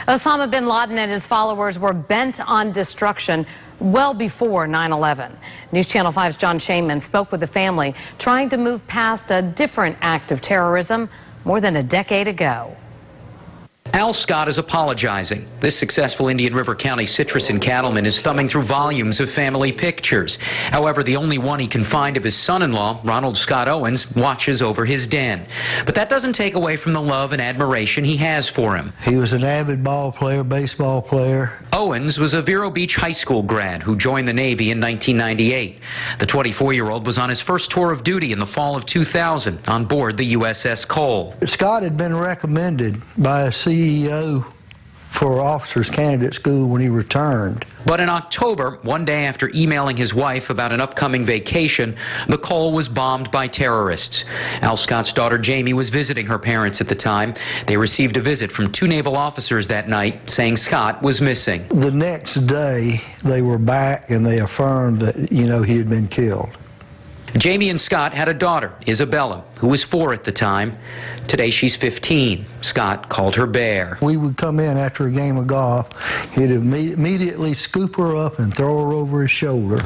Osama bin Laden and his followers were bent on destruction well before 9/11. News Channel 5's John Shaman spoke with the family, trying to move past a different act of terrorism more than a decade ago. Al Scott is apologizing. This successful Indian River County citrus and cattleman is thumbing through volumes of family pictures. However, the only one he can find of his son-in-law, Ronald Scott Owens, watches over his den. But that doesn't take away from the love and admiration he has for him. He was an avid ball player, baseball player. Owens was a Vero Beach High School grad who joined the Navy in 1998. The 24-year-old was on his first tour of duty in the fall of 2000 on board the USS Cole. Scott had been recommended by a CEO for Officers Candidate School when he returned. But in October, one day after emailing his wife about an upcoming vacation, the Cole was bombed by terrorists. Al Scott's daughter Jamie was visiting her parents at the time. They received a visit from 2 naval officers that night saying Scott was missing. The next day, they were back and they affirmed that, he had been killed. Jamie and Scott had a daughter, Isabella, who was 4 at the time. Today she's 15. Scott called her Bear. We would come in after a game of golf. He'd immediately scoop her up and throw her over his shoulder.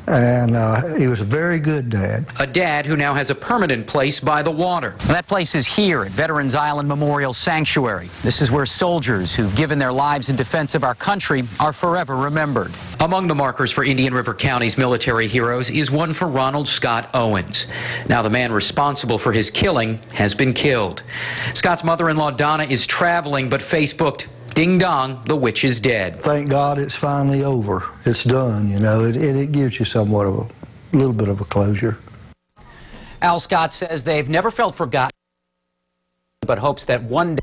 And he was a very good dad. A dad who now has a permanent place by the water. That place is here at Veterans Island Memorial Sanctuary. This is where soldiers who've given their lives in defense of our country are forever remembered. Among the markers for Indian River County's military heroes is one for Ronald Scott Owens. Now the man responsible for his killing has been killed. Scott's mother-in-law Donna is traveling, but Facebooked, "Ding dong, the witch is dead." Thank God it's finally over. It's done, It gives you somewhat of a little bit of a closure. Al Scott says they've never felt forgotten, but hopes that one day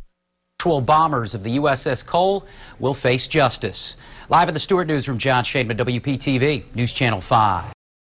actual bombers of the USS Cole will face justice. Live at the Stewart Newsroom, John Shademan, WPTV, News Channel 5.